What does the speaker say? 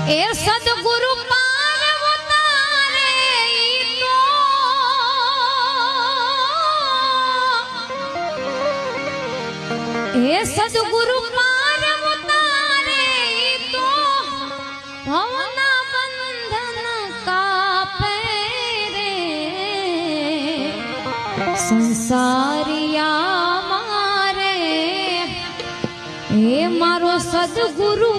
એ સદગુરુ પાર્વતારે તો એ સદગુરુ પાર્વતારે તો ભવના બંધન કાપે રે સંસારિયા મારે એ મારો સદગુરુ